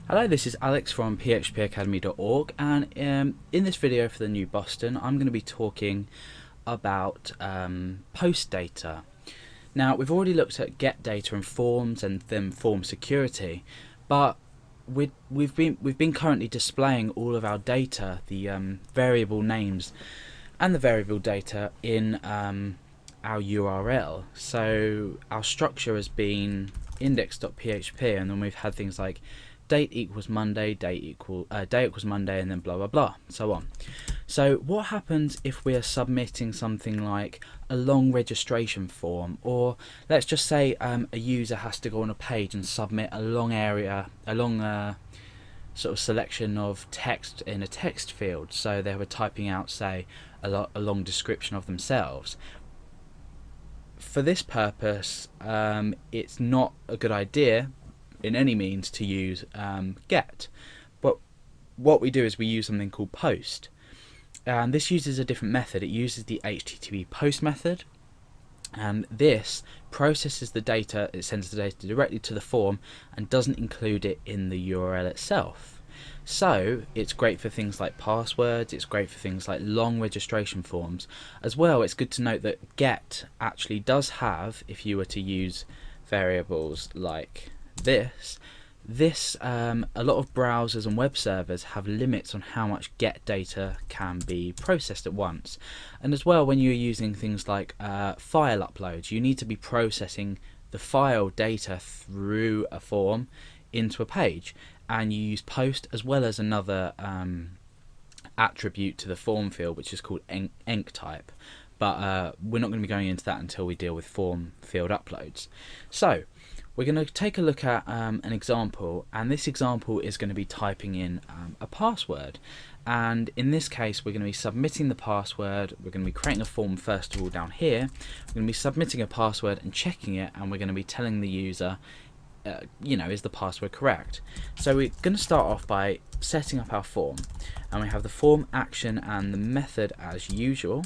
Hello, this is Alex from phpacademy.org, and in this video for the New Boston I'm going to be talking about post data. Now, we've already looked at get data and forms and then form security, but we've been currently displaying all of our data, the variable names and the variable data in our URL. So our structure has been index.php, and then we've had things like date equals Monday, day equals Monday, and then blah blah blah, so on. So what happens if we are submitting something like a long registration form, or let's just say a user has to go on a page and submit a long sort of selection of text in a text field, so they were typing out, say, a long description of themselves. For this purpose, it's not a good idea in any means to use get, but what we do is we use something called post, and this uses a different method. It uses the HTTP post method, and this processes the data, it sends the data directly to the form and doesn't include it in the URL itself. So it's great for things like passwords, it's great for things like long registration forms. As well, it's good to note that get actually does have, if you were to use variables like this, a lot of browsers and web servers have limits on how much get data can be processed at once. And as well, when you're using things like file uploads, you need to be processing the file data through a form into a page, and you use post as well as another attribute to the form field, which is called enc type, but we're not going to be going into that until we deal with form field uploads. So we're going to take a look at an example, and this example is going to be typing in a password, and in this case we're going to be submitting the password. We're going to be creating a form first of all down here. We're going to be submitting a password and checking it, and we're going to be telling the user is the password correct. So we're going to start off by setting up our form, and we have the form action and the method as usual.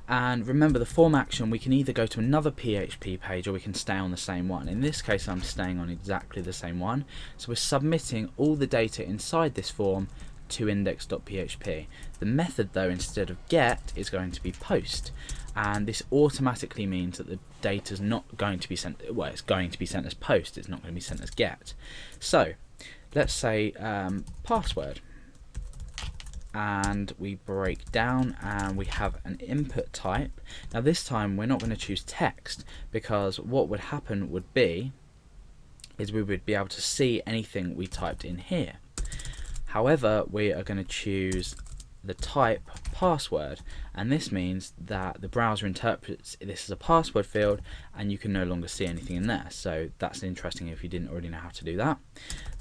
And remember, the form action, we can either go to another PHP page or we can stay on the same one. In this case I'm staying on exactly the same one, so we're submitting all the data inside this form to index.php. The method though, instead of get, is going to be post, and this automatically means that the data is not going to be sent, well, it's going to be sent as post, it's not going to be sent as get. So let's say password, and we break down and we have an input type. Now this time we're not going to choose text, because what would happen would be is we would be able to see anything we typed in here. However, we are going to choose the type password, and this means that the browser interprets this as a password field and you can no longer see anything in there. So that's interesting if you didn't already know how to do that.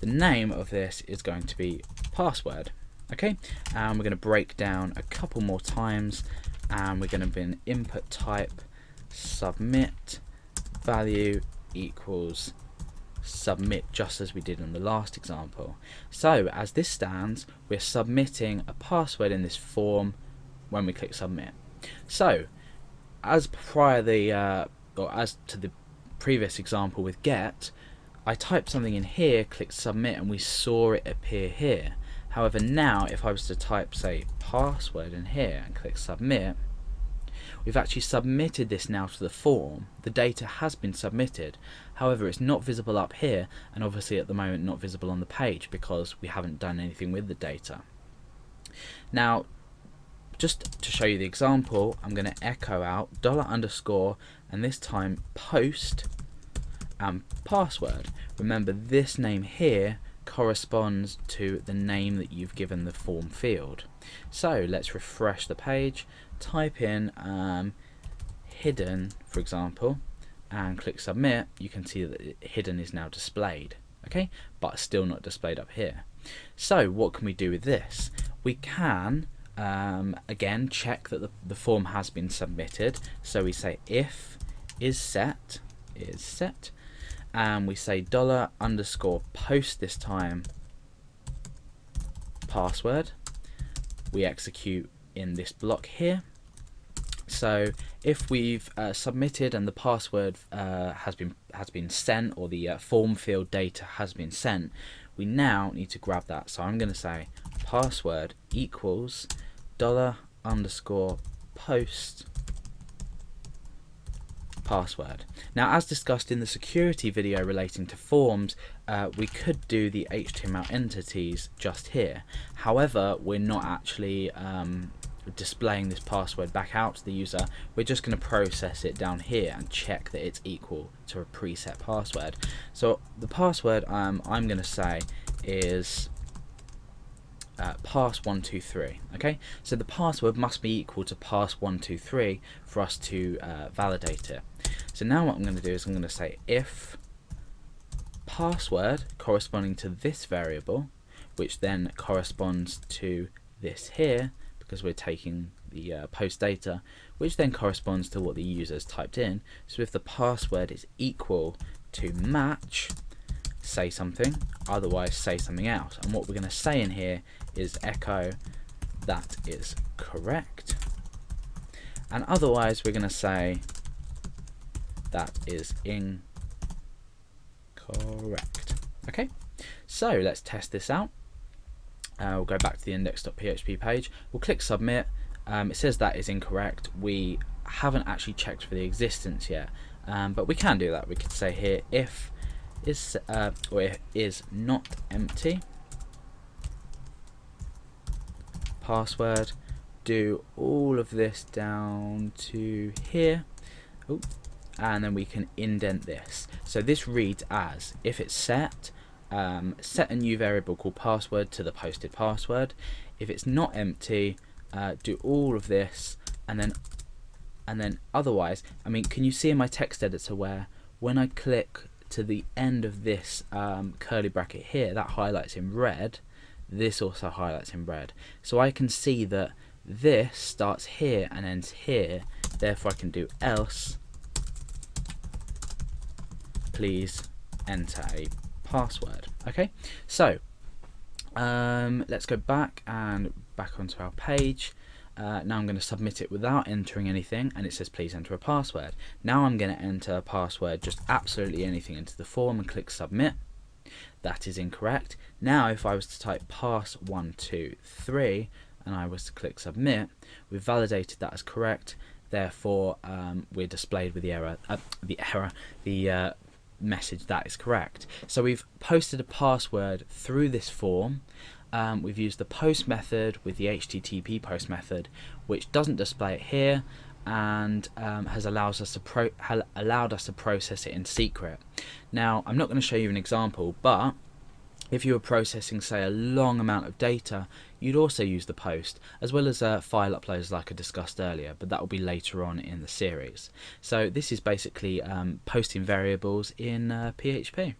The name of this is going to be password. Okay, and we're going to break down a couple more times, and we're going to be an input type submit value equals submit, just as we did in the last example. So as this stands, we're submitting a password in this form when we click submit. So as as to the previous example with get, I typed something in here, clicked submit, and we saw it appear here. However, now if I was to type, say, password in here and click submit, we've actually submitted this now to the form. The data has been submitted. However, it's not visible up here, and obviously at the moment not visible on the page because we haven't done anything with the data. Now, just to show you the example, I'm going to echo out $_ and this time post and password. Remember, this name here corresponds to the name that you've given the form field. So let's refresh the page, type in hidden, for example, and click submit. You can see that hidden is now displayed, okay, but still not displayed up here. So what can we do with this? We can again check that the form has been submitted. So we say if is set, and we say $_ post, this time password. We execute in this block here. So if we've submitted and the password has been sent, or the form field data has been sent, we now need to grab that. So I'm going to say password equals $_post password. Now, as discussed in the security video relating to forms, we could do the HTML entities just here. However, we're not actually displaying this password back out to the user. We're just going to process it down here and check that it's equal to a preset password. So the password I'm going to say is pass123. Okay, so the password must be equal to pass123 for us to validate it. So now what I'm going to do is I'm going to say if password corresponding to this variable, which then corresponds to this here, because we're taking the post data, which then corresponds to what the user's typed in. So if the password is equal to match, say something, otherwise say something else. And what we're going to say in here is echo that is correct, and otherwise we're going to say that is incorrect. Okay, so let's test this out. We'll go back to the index.php page, we'll click submit. It says that is incorrect. We haven't actually checked for the existence yet, but we can do that. We could say here if is not empty password, do all of this down to here. Ooh, and then we can indent this. So this reads as if it's set a new variable called password to the posted password. If it's not empty, do all of this, and then otherwise, I mean, can you see in my text editor where when I click to the end of this curly bracket here, that highlights in red, this also highlights in red. So I can see that this starts here and ends here, therefore I can do else please enter a password. Okay, so let's go back onto our page. Now I'm going to submit it without entering anything, and it says please enter a password. Now I'm going to enter a password, just absolutely anything, into the form and click submit. That is incorrect. Now if I was to type pass123 and I was to click submit, we've validated that as correct. Therefore we're displayed with the message that is correct. So we've posted a password through this form. We've used the post method with the HTTP post method, which doesn't display it here, and has allowed us to process it in secret. Now I'm not going to show you an example, but if you were processing, say, a long amount of data, you'd also use the post, as well as file uploads like I discussed earlier, but that will be later on in the series. So this is basically posting variables in PHP.